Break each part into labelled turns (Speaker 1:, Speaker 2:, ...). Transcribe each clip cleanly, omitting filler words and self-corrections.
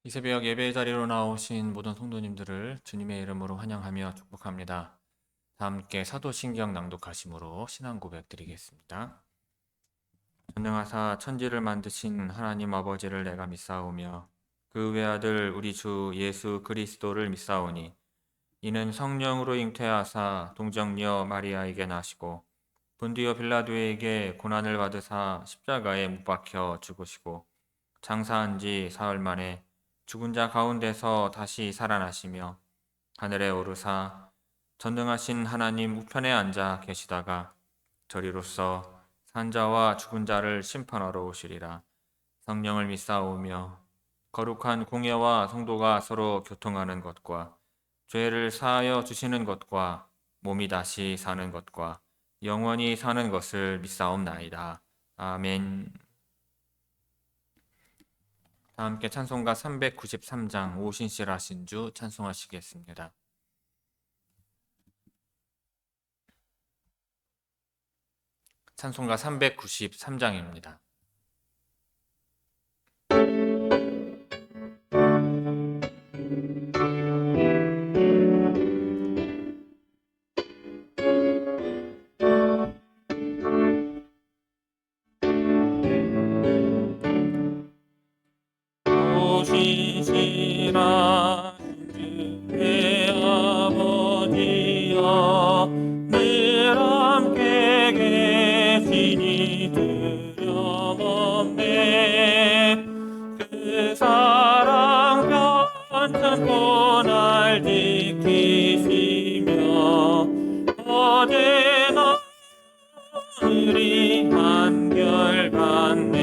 Speaker 1: 이 새벽 예배 자리로 나오신 모든 성도님들을 주님의 이름으로 환영하며 축복합니다. 다 함께 사도신경 낭독하심으로 신앙 고백 드리겠습니다. 전능하사 천지를 만드신 하나님 아버지를 내가 믿사오며 그 외아들 우리 주 예수 그리스도를 믿사오니 이는 성령으로 잉태하사 동정녀 마리아에게 나시고 본디오 빌라도에게 고난을 받으사 십자가에 못 박혀 죽으시고 장사한 지 사흘 만에 죽은 자 가운데서 다시 살아나시며 하늘에 오르사 전능하신 하나님 우편에 앉아 계시다가 저리로서 산자와 죽은 자를 심판하러 오시리라. 성령을 믿사오며 거룩한 공예와 성도가 서로 교통하는 것과 죄를 사하여 주시는 것과 몸이 다시 사는 것과 영원히 사는 것을 믿사옵나이다. 아멘. 다 함께 찬송가 393장 오신실하신 주 찬송하시겠습니다. 찬송가 393장입니다. 오신실하신 주의 아버지여 늘 함께 계시니 두려움없네. 그 사랑 편찮고 날 지키시며 어제나 우리 한결같네.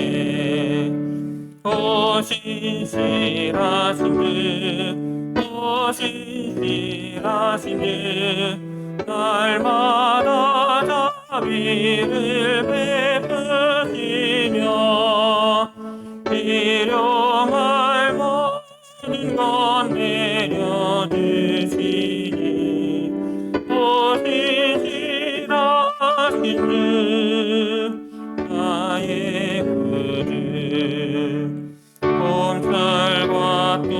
Speaker 1: 오신실하신 주 오신실하신 주 날마다 자비를 베푸시며 일용할 모든 것 내려주시니 오신실하신 주 나의 구주. 봄철과 또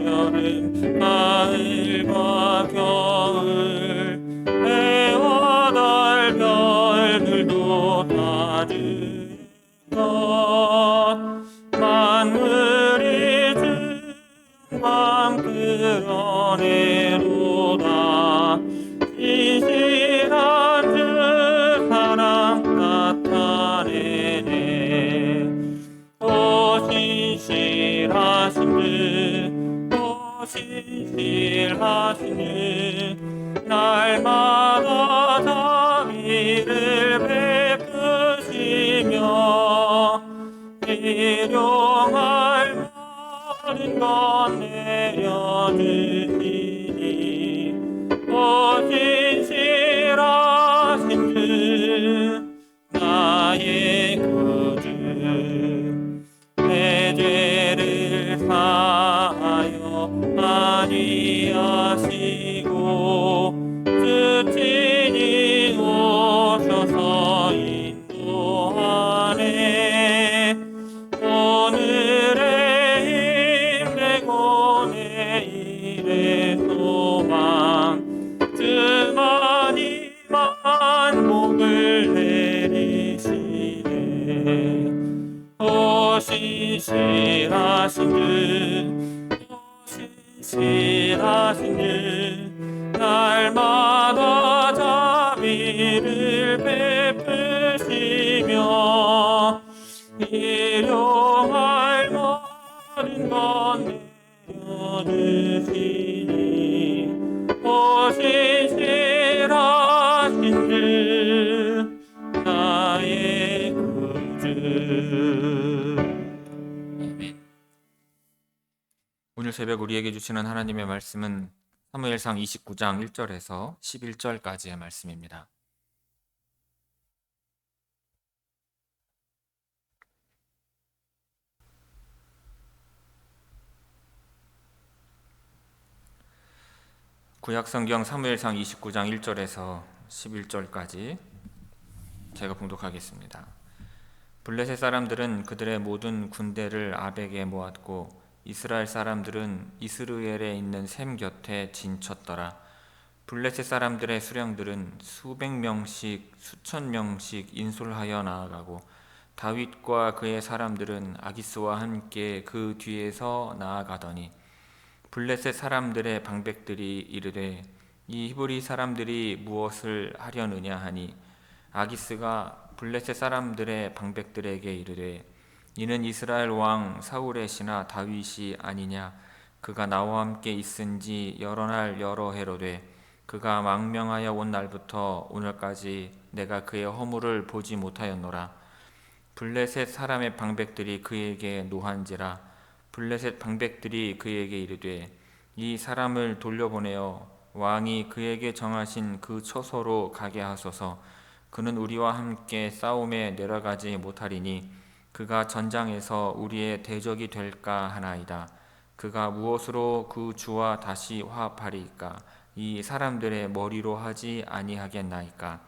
Speaker 1: 여름 가을과 겨울 해와 달 별들도 다 주신 것 만물이 주 맘 그러네로다. 진실한 주 사랑 나타내네. 오신실하신 주 오신실하신 주 날마다 자비를 베푸시며 일용할 모든 것 내려주시니 오신실하신 주 나의 구주. 내 죄를 사하여 많이 하시고 주 친히 오셔서 인도하네. 오늘의 힘내고 내일의 소망 주만이만 복을 내리시네. 오신실하신 주 오신실하신 주 날마다 자비를 베푸시며 일용할 모든 것 내려주시니 오신실하신 주 나의 새벽 우리에게 주시는 하나님의 말씀은 사무엘상 29장 1절에서 11절까지의 말씀입니다. 구약성경 사무엘상 29장 1절에서 11절까지 제가 봉독하겠습니다. 블레셋 사람들은 그들의 모든 군대를 아벡에 모았고 이스라엘 사람들은 이스르엘에 있는 셈 곁에 진쳤더라. 블레셋 사람들의 수령들은 수백 명씩 수천 명씩 인솔하여 나아가고 다윗과 그의 사람들은 아기스와 함께 그 뒤에서 나아가더니 블레셋 사람들의 방백들이 이르되 이 히브리 사람들이 무엇을 하려느냐 하니 아기스가 블레셋 사람들의 방백들에게 이르되 이는 이스라엘 왕 사울의 신하 다윗이 아니냐. 그가 나와 함께 있은지 여러 날 여러 해로되 그가 망명하여 온 날부터 오늘까지 내가 그의 허물을 보지 못하였노라. 블레셋 사람의 방백들이 그에게 노한지라. 블레셋 방백들이 그에게 이르되 이 사람을 돌려보내어 왕이 그에게 정하신 그 처소로 가게 하소서. 그는 우리와 함께 싸움에 내려가지 못하리니 그가 전장에서 우리의 대적이 될까 하나이다. 그가 무엇으로 그 주와 다시 화합하리이까? 이 사람들의 머리로 하지 아니하겠나이까?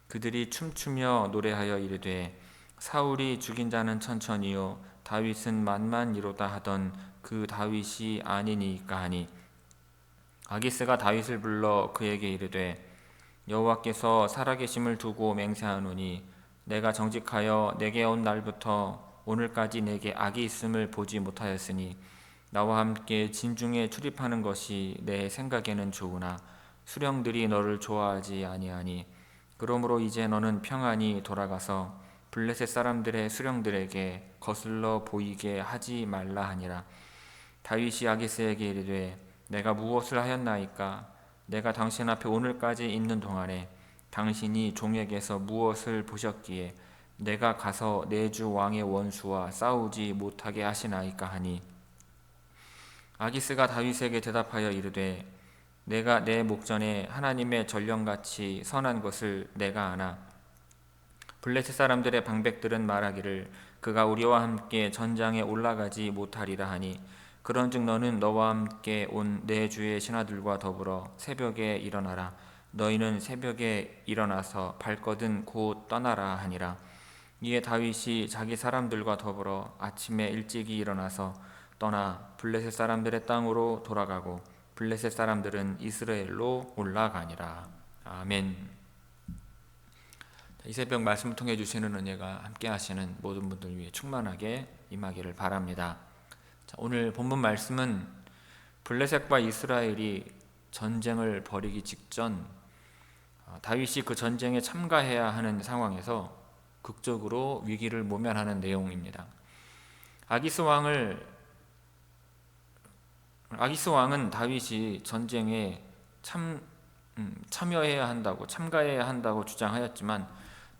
Speaker 1: 그들이 춤추며 노래하여 이르되 사울이 죽인 자는 천천히요 다윗은 만만이로다 하던 그 다윗이 아니니까 하니 아기스가 다윗을 불러 그에게 이르되 여호와께서 살아계심을 두고 맹세하노니 내가 정직하여 내게 온 날부터 오늘까지 내게 악이 있음을 보지 못하였으니 나와 함께 진중에 출입하는 것이 내 생각에는 좋으나 수령들이 너를 좋아하지 아니하니 그러므로 이제 너는 평안히 돌아가서 블레셋 사람들의 수령들에게 거슬러 보이게 하지 말라 하니라. 다윗이 아기스에게 이르되 내가 무엇을 하였나이까? 내가 당신 앞에 오늘까지 있는 동안에 당신이 종에게서 무엇을 보셨기에 내가 가서 내 주 왕의 원수와 싸우지 못하게 하시나이까 하니 아기스가 다윗에게 대답하여 이르되 내가 내 목전에 하나님의 전령같이 선한 것을 내가 아나 블레셋 사람들의 방백들은 말하기를 그가 우리와 함께 전장에 올라가지 못하리라 하니 그런즉 너는 너와 함께 온 내 주의 신하들과 더불어 새벽에 일어나라. 너희는 새벽에 일어나서 발거든 곧 떠나라 하니라. 이에 다윗이 자기 사람들과 더불어 아침에 일찍이 일어나서 떠나 블레셋 사람들의 땅으로 돌아가고 블레셋 사람들은 이스라엘로 올라가니라. 아멘. 이 새벽 말씀을 통해 주시는 은혜가 함께 하시는 모든 분들 위해 충만하게 임하기를 바랍니다. 오늘 본문 말씀은 블레셋과 이스라엘이 전쟁을 벌이기 직전 다윗이 그 전쟁에 참가해야 하는 상황에서 극적으로 위기를 모면하는 내용입니다. 아기스 왕은 다윗이 전쟁에 참여해야 한다고 참가해야 한다고 주장하였지만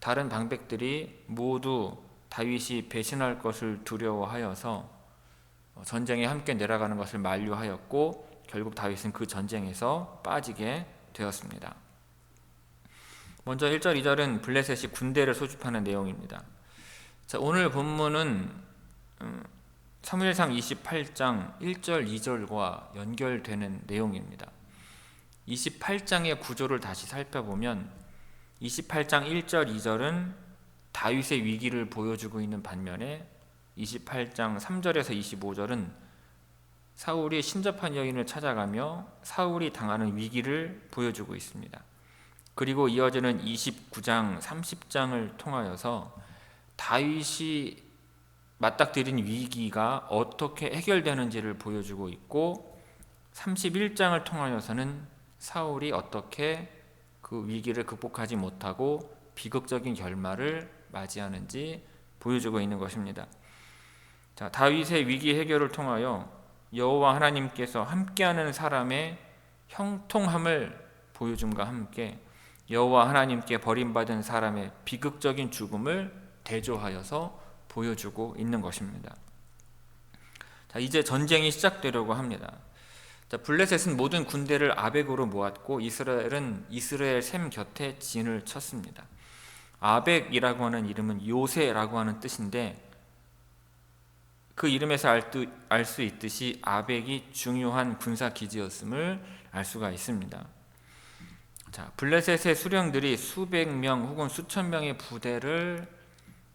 Speaker 1: 다른 방백들이 모두 다윗이 배신할 것을 두려워하여서 전쟁에 함께 내려가는 것을 만류하였고 결국 다윗은 그 전쟁에서 빠지게 되었습니다. 먼저 1절, 2절은 블레셋이 군대를 소집하는 내용입니다. 자, 오늘 본문은 사무엘상 28장 1절, 2절과 연결되는 내용입니다. 28장의 구조를 다시 살펴보면 28장 1절, 2절은 다윗의 위기를 보여주고 있는 반면에 28장 3절에서 25절은 사울이 신접한 여인을 찾아가며 사울이 당하는 위기를 보여주고 있습니다. 그리고 이어지는 29장 30장을 통하여서 다윗이 맞닥뜨린 위기가 어떻게 해결되는지를 보여주고 있고 31장을 통하여서는 사울이 어떻게 그 위기를 극복하지 못하고 비극적인 결말을 맞이하는지 보여주고 있는 것입니다. 자, 다윗의 위기 해결을 통하여 여호와 하나님께서 함께하는 사람의 형통함을 보여줌과 함께 여호와 하나님께 버림받은 사람의 비극적인 죽음을 대조하여서 보여주고 있는 것입니다. 자, 이제 전쟁이 시작되려고 합니다. 자, 블레셋은 모든 군대를 아벡으로 모았고 이스라엘은 이스라엘 샘 곁에 진을 쳤습니다. 아벡이라고 하는 이름은 요새라고 하는 뜻인데 그 이름에서 알 수 있듯이 아벡이 중요한 군사 기지였음을 알 수가 있습니다. 자, 블레셋의 수령들이 수백 명 혹은 수천 명의 부대를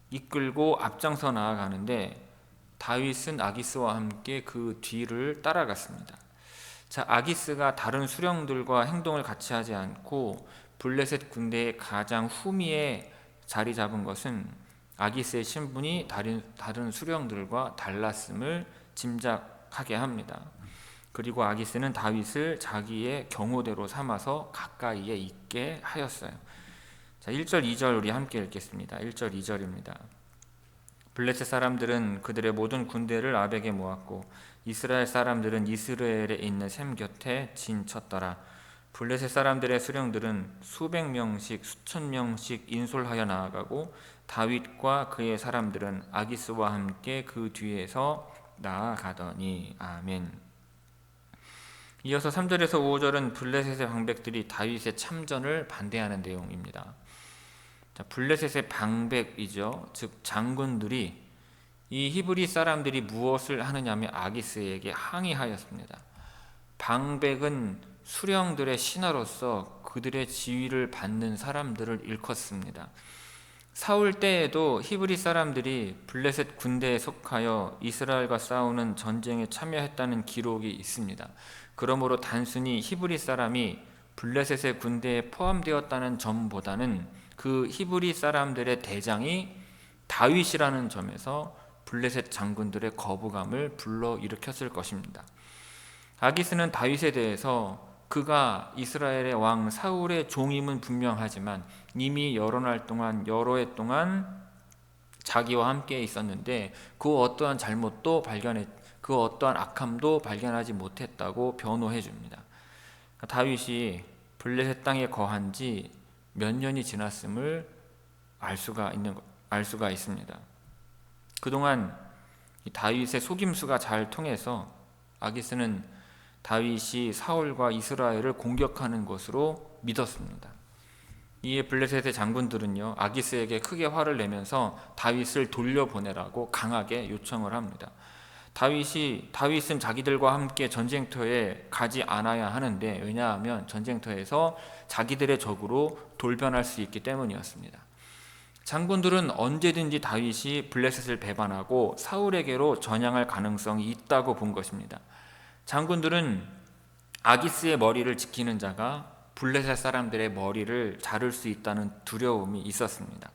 Speaker 1: 이끌고 앞장서 나아가는데 다윗은 아기스와 함께 그 뒤를 따라갔습니다. 자, 아기스가 다른 수령들과 행동을 같이 하지 않고 블레셋 군대의 가장 후미에 자리 잡은 것은 아기스의 신분이 다른 수령들과 달랐음을 짐작하게 합니다. 그리고 아기스는 다윗을 자기의 경호대로 삼아서 가까이에 있게 하였어요. 자, 1절 2절 우리 함께 읽겠습니다. 1절 2절입니다. 블레셋 사람들은 그들의 모든 군대를 아벡에 모았고 이스라엘 사람들은 이스라엘에 있는 샘 곁에 진쳤더라. 블레셋 사람들의 수령들은 수백 명씩 수천 명씩 인솔하여 나아가고 다윗과 그의 사람들은 아기스와 함께 그 뒤에서 나아가더니. 아멘. 이어서 3절에서 5절은 블레셋의 방백들이 다윗의 참전을 반대하는 내용입니다. 자, 블레셋의 방백이죠. 즉 장군들이 이 히브리 사람들이 무엇을 하느냐면 아기스에게 항의하였습니다. 방백은 수령들의 신하로서 그들의 지위를 받는 사람들을 일컫습니다. 사울 때에도 히브리 사람들이 블레셋 군대에 속하여 이스라엘과 싸우는 전쟁에 참여했다는 기록이 있습니다. 그러므로 단순히 히브리 사람이 블레셋의 군대에 포함되었다는 점보다는 그 히브리 사람들의 대장이 다윗이라는 점에서 블레셋 장군들의 거부감을 불러일으켰을 것입니다. 아기스는 다윗에 대해서 그가 이스라엘의 왕 사울의 종임은 분명하지만 이미 여러 해 동안 자기와 함께 있었는데 그 어떠한 그 어떠한 악함도 발견하지 못했다고 변호해 줍니다. 다윗이 블레셋 땅에 거한 지 몇 년이 지났음을 알 수가 있습니다. 그동안 다윗의 속임수가 잘 통해서 아기스는 다윗이 사울과 이스라엘을 공격하는 것으로 믿었습니다. 이에 블레셋의 장군들은요, 아기스에게 크게 화를 내면서 다윗을 돌려보내라고 강하게 요청을 합니다. 다윗은 자기들과 함께 전쟁터에 가지 않아야 하는데, 왜냐하면 전쟁터에서 자기들의 적으로 돌변할 수 있기 때문이었습니다. 장군들은 언제든지 다윗이 블레셋을 배반하고 사울에게로 전향할 가능성이 있다고 본 것입니다. 장군들은 아기스의 머리를 지키는 자가 블레셋 사람들의 머리를 자를 수 있다는 두려움이 있었습니다.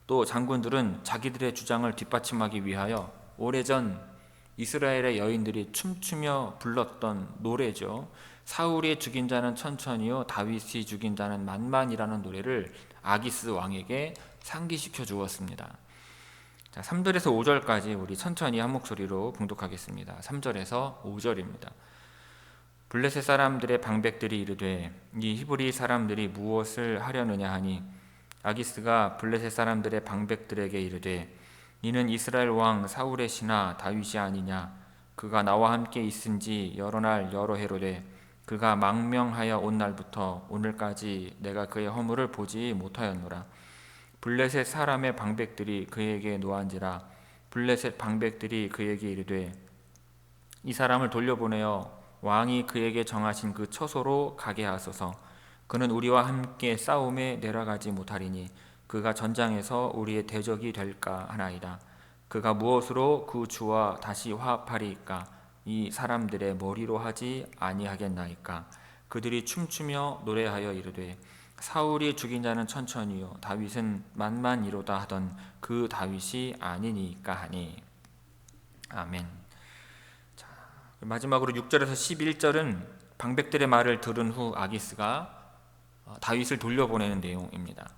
Speaker 1: 또 장군들은 자기들의 주장을 뒷받침하기 위하여 오래전 이스라엘의 여인들이 춤추며 불렀던 노래죠. 사울이 죽인 자는 천천히요 다윗이 죽인 자는 만만이라는 노래를 아기스 왕에게 상기시켜 주었습니다. 자, 3절에서 5절까지 우리 천천히 한 목소리로 봉독하겠습니다. 3절에서 5절입니다. 블레셋 사람들의 방백들이 이르되 이 히브리 사람들이 무엇을 하려느냐 하니 아기스가 블레셋 사람들의 방백들에게 이르되 이는 이스라엘 왕 사울의 신하 다윗이 아니냐. 그가 나와 함께 있은지 여러 날 여러 해로되 그가 망명하여 온 날부터 오늘까지 내가 그의 허물을 보지 못하였노라. 블레셋 사람의 방백들이 그에게 노한지라. 블레셋 방백들이 그에게 이르되 이 사람을 돌려보내어 왕이 그에게 정하신 그 처소로 가게 하소서. 그는 우리와 함께 싸움에 내려가지 못하리니 그가 전장에서 우리의 대적이 될까 하나이다. 그가 무엇으로 그 주와 다시 화합하리이까? 이 사람들의 머리로 하지 아니하겠나이까? 그들이 춤추며 노래하여 이르되 사울이 죽인 자는 천천히요 다윗은 만만이로다 하던 그 다윗이 아니니까 하니. 아멘. 자, 마지막으로 6절에서 11절은 방백들의 말을 들은 후 아기스가 다윗을 돌려보내는 내용입니다.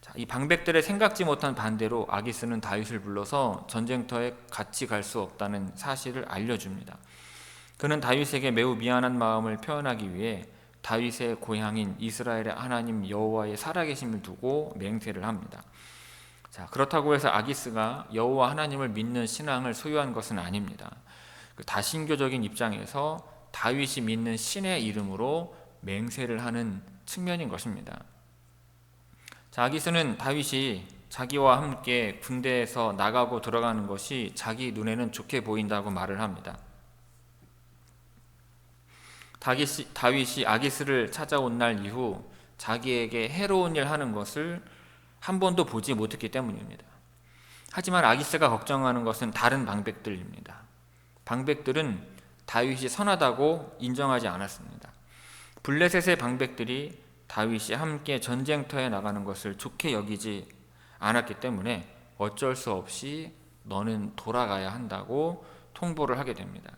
Speaker 1: 자, 이 방백들의 생각지 못한 반대로 아기스는 다윗을 불러서 전쟁터에 같이 갈 수 없다는 사실을 알려줍니다. 그는 다윗에게 매우 미안한 마음을 표현하기 위해 다윗의 고향인 이스라엘의 하나님 여호와의 살아계심을 두고 맹세를 합니다. 자, 그렇다고 해서 아기스가 여호와 하나님을 믿는 신앙을 소유한 것은 아닙니다. 그 다신교적인 입장에서 다윗이 믿는 신의 이름으로 맹세를 하는 측면인 것입니다. 자, 아기스는 다윗이 자기와 함께 군대에서 나가고 들어가는 것이 자기 눈에는 좋게 보인다고 말을 합니다. 다윗이 아기스를 찾아온 날 이후 자기에게 해로운 일 하는 것을 한 번도 보지 못했기 때문입니다. 하지만 아기스가 걱정하는 것은 다른 방백들입니다. 방백들은 다윗이 선하다고 인정하지 않았습니다. 블레셋의 방백들이 다윗이 함께 전쟁터에 나가는 것을 좋게 여기지 않았기 때문에 어쩔 수 없이 너는 돌아가야 한다고 통보를 하게 됩니다.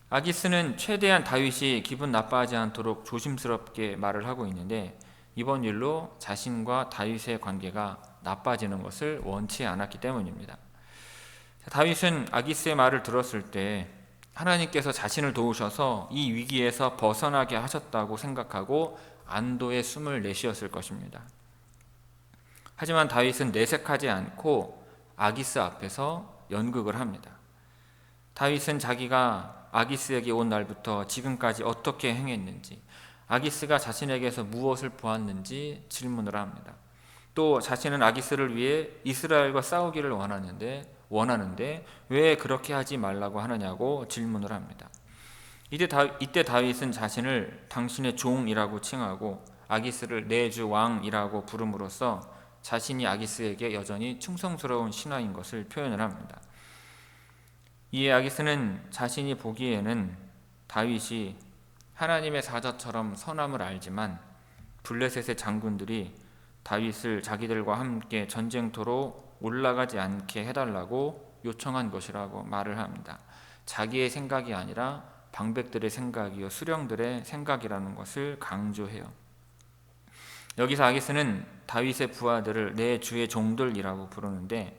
Speaker 1: 아기스는 최대한 다윗이 기분 나빠하지 않도록 조심스럽게 말을 하고 있는데 이번 일로 자신과 다윗의 관계가 나빠지는 것을 원치 않았기 때문입니다. 다윗은 아기스의 말을 들었을 때 하나님께서 자신을 도우셔서 이 위기에서 벗어나게 하셨다고 생각하고 안도의 숨을 내쉬었을 것입니다. 하지만 다윗은 내색하지 않고 아기스 앞에서 연극을 합니다. 다윗은 자기가 아기스에게 온 날부터 지금까지 어떻게 행했는지, 아기스가 자신에게서 무엇을 보았는지 질문을 합니다. 또 자신은 아기스를 위해 이스라엘과 싸우기를 원하는데 왜 그렇게 하지 말라고 하느냐고 질문을 합니다. 이때 다윗은 자신을 당신의 종이라고 칭하고 아기스를 내 주 왕이라고 부름으로써 자신이 아기스에게 여전히 충성스러운 신하인 것을 표현을 합니다. 이에 아기스는 자신이 보기에는 다윗이 하나님의 사자처럼 선함을 알지만 블레셋의 장군들이 다윗을 자기들과 함께 전쟁터로 올라가지 않게 해달라고 요청한 것이라고 말을 합니다. 자기의 생각이 아니라 방백들의 생각이요 수령들의 생각이라는 것을 강조해요. 여기서 아기스는 다윗의 부하들을 내 주의 종들이라고 부르는데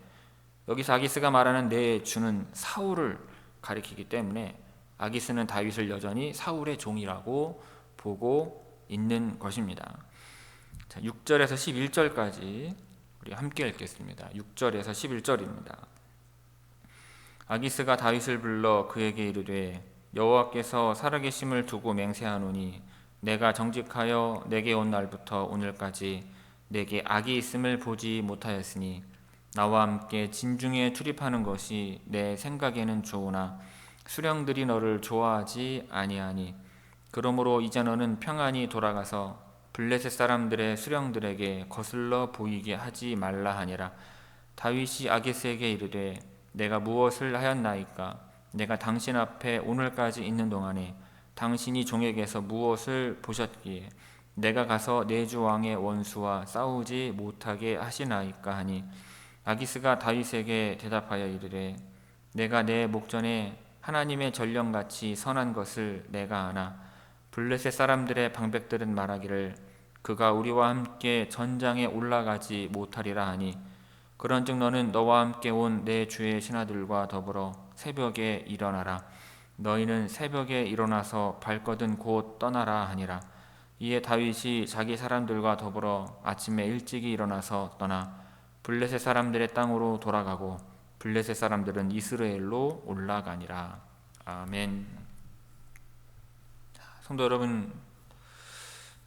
Speaker 1: 여기서 아기스가 말하는 내 주는 사울을 가리키기 때문에 아기스는 다윗을 여전히 사울의 종이라고 보고 있는 것입니다. 자, 6절에서 11절까지 우리 함께 읽겠습니다. 6절에서 11절입니다. 아기스가 다윗을 불러 그에게 이르되 여호와께서 살아계심을 두고 맹세하노니 내가 정직하여 내게 온 날부터 오늘까지 내게 악이 있음을 보지 못하였으니 나와 함께 진중에 출입하는 것이 내 생각에는 좋으나 수령들이 너를 좋아하지 아니하니 그러므로 이제 너는 평안히 돌아가서 블레셋 사람들의 수령들에게 거슬러 보이게 하지 말라 하니라. 다윗이 아기스에게 이르되 내가 무엇을 하였나이까? 내가 당신 앞에 오늘까지 있는 동안에 당신이 종에게서 무엇을 보셨기에 내가 가서 내 주 왕의 원수와 싸우지 못하게 하시나이까 하니 아기스가 다윗에게 대답하여 이르되 내가 내 목전에 하나님의 전령같이 선한 것을 내가 아나 블레셋 사람들의 방백들은 말하기를 그가 우리와 함께 전장에 올라가지 못하리라 하니 그런즉 너는 너와 함께 온 내 주의 신하들과 더불어 새벽에 일어나라. 너희는 새벽에 일어나서 발거든 곧 떠나라 하니라. 이에 다윗이 자기 사람들과 더불어 아침에 일찍이 일어나서 떠나 블레셋 사람들의 땅으로 돌아가고 블레셋 사람들은 이스라엘로 올라가니라. 아멘. 성도 여러분,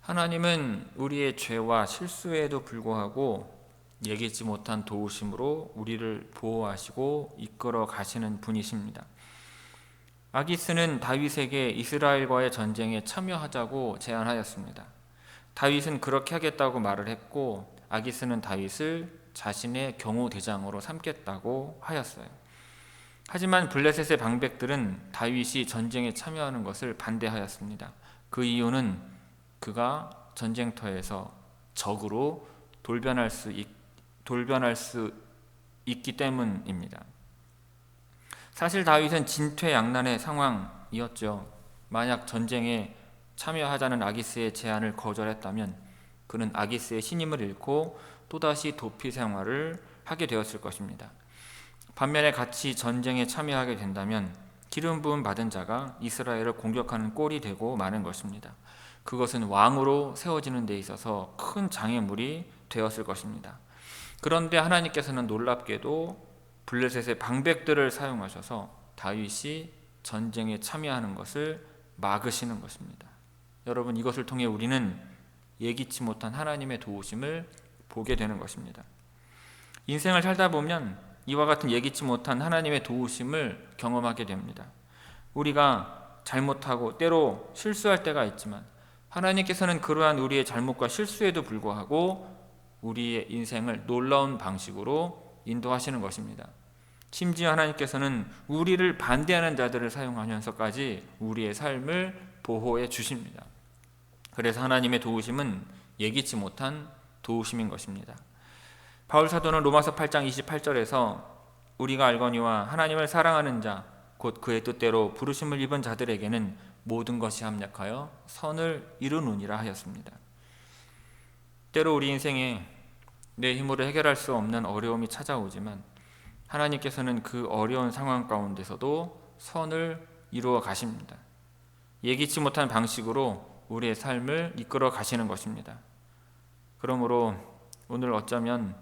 Speaker 1: 하나님은 우리의 죄와 실수에도 불구하고 예기치 못한 도우심으로 우리를 보호하시고 이끌어 가시는 분이십니다. 아기스는 다윗에게 이스라엘과의 전쟁에 참여하자고 제안하였습니다. 다윗은 그렇게 하겠다고 말을 했고 아기스는 다윗을 자신의 경호대장으로 삼겠다고 하였어요. 하지만 블레셋의 방백들은 다윗이 전쟁에 참여하는 것을 반대하였습니다. 그 이유는 그가 전쟁터에서 적으로 돌변할 수 있기 때문입니다. 사실 다윗은 진퇴양난의 상황이었죠. 만약 전쟁에 참여하자는 아기스의 제안을 거절했다면 그는 아기스의 신임을 잃고 또다시 도피 생활을 하게 되었을 것입니다. 반면에 같이 전쟁에 참여하게 된다면 기름 부음 받은 자가 이스라엘을 공격하는 꼴이 되고 마는 것입니다. 그것은 왕으로 세워지는 데 있어서 큰 장애물이 되었을 것입니다. 그런데 하나님께서는 놀랍게도 블레셋의 방백들을 사용하셔서 다윗이 전쟁에 참여하는 것을 막으시는 것입니다. 여러분, 이것을 통해 우리는 예기치 못한 하나님의 도우심을 보게 되는 것입니다. 인생을 살다 보면 이와 같은 예기치 못한 하나님의 도우심을 경험하게 됩니다. 우리가 잘못하고 때로 실수할 때가 있지만 하나님께서는 그러한 우리의 잘못과 실수에도 불구하고 우리의 인생을 놀라운 방식으로 인도하시는 것입니다. 심지어 하나님께서는 우리를 반대하는 자들을 사용하면서까지 우리의 삶을 보호해 주십니다. 그래서 하나님의 도우심은 예기치 못한 도우심인 것입니다. 바울 사도는 로마서 8장 28절에서 우리가 알거니와 하나님을 사랑하는 자 곧 그의 뜻대로 부르심을 입은 자들에게는 모든 것이 합력하여 선을 이루느니라 하였습니다. 때로 우리 인생에 내 힘으로 해결할 수 없는 어려움이 찾아오지만 하나님께서는 그 어려운 상황 가운데서도 선을 이루어 가십니다. 예기치 못한 방식으로 우리의 삶을 이끌어 가시는 것입니다. 그러므로 오늘 어쩌면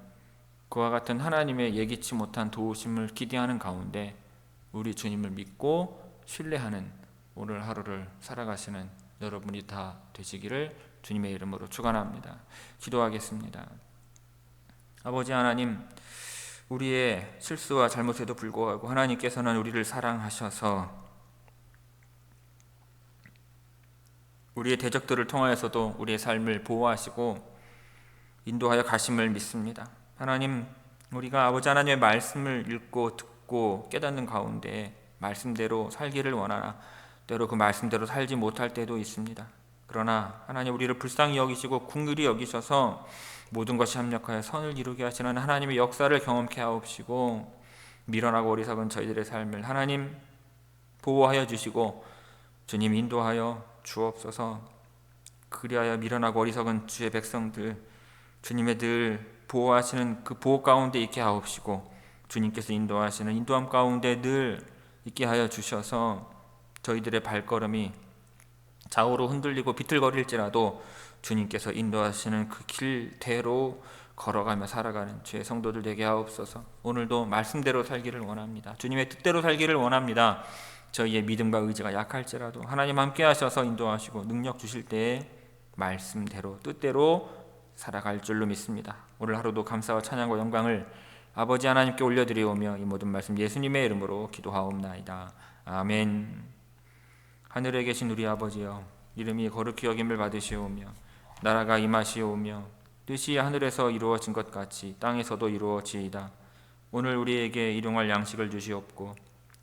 Speaker 1: 그와 같은 하나님의 예기치 못한 도우심을 기대하는 가운데 우리 주님을 믿고 신뢰하는 오늘 하루를 살아가시는 여러분이 다 되시기를 주님의 이름으로 축원합니다. 기도하겠습니다. 아버지 하나님, 우리의 실수와 잘못에도 불구하고 하나님께서는 우리를 사랑하셔서 우리의 대적들을 통하여서도 우리의 삶을 보호하시고 인도하여 가심을 믿습니다. 하나님, 우리가 아버지 하나님의 말씀을 읽고 듣고 깨닫는 가운데 말씀대로 살기를 원하나 때로 그 말씀대로 살지 못할 때도 있습니다. 그러나 하나님, 우리를 불쌍히 여기시고 긍휼히 여기셔서 모든 것이 합력하여 선을 이루게 하시는 하나님의 역사를 경험케 하옵시고 미련하고 어리석은 저희들의 삶을 하나님 보호하여 주시고 주님 인도하여 주옵소서. 그리하여 미련하고 어리석은 주의 백성들 주님의 늘 보호하시는 그 보호 가운데 있게 하옵시고 주님께서 인도하시는 인도함 가운데 늘 있게 하여 주셔서 저희들의 발걸음이 좌우로 흔들리고 비틀거릴지라도 주님께서 인도하시는 그 길대로 걸어가며 살아가는 주의 성도들 되게 하옵소서. 오늘도 말씀대로 살기를 원합니다. 주님의 뜻대로 살기를 원합니다. 저희의 믿음과 의지가 약할지라도 하나님 함께 하셔서 인도하시고 능력 주실 때에 말씀대로 뜻대로 살아갈 줄로 믿습니다. 오늘 하루도 감사와 찬양과 영광을 아버지 하나님께 올려드리오며 이 모든 말씀 예수님의 이름으로 기도하옵나이다. 아멘. 하늘에 계신 우리 아버지여, 이름이 거룩히 여김을 받으시오며 나라가 임하시오며 뜻이 하늘에서 이루어진 것 같이 땅에서도 이루어지이다. 오늘 우리에게 일용할 양식을 주시옵고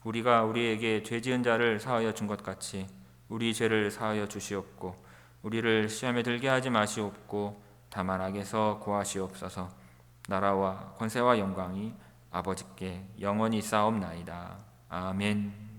Speaker 1: 우리가 우리에게 죄 지은 자를 사하여 준 것 같이 우리 죄를 사하여 주시옵고 우리를 시험에 들게 하지 마시옵고 다만 악에서 구하시옵소서. 나라와 권세와 영광이 아버지께 영원히 있사옵나이다. 아멘.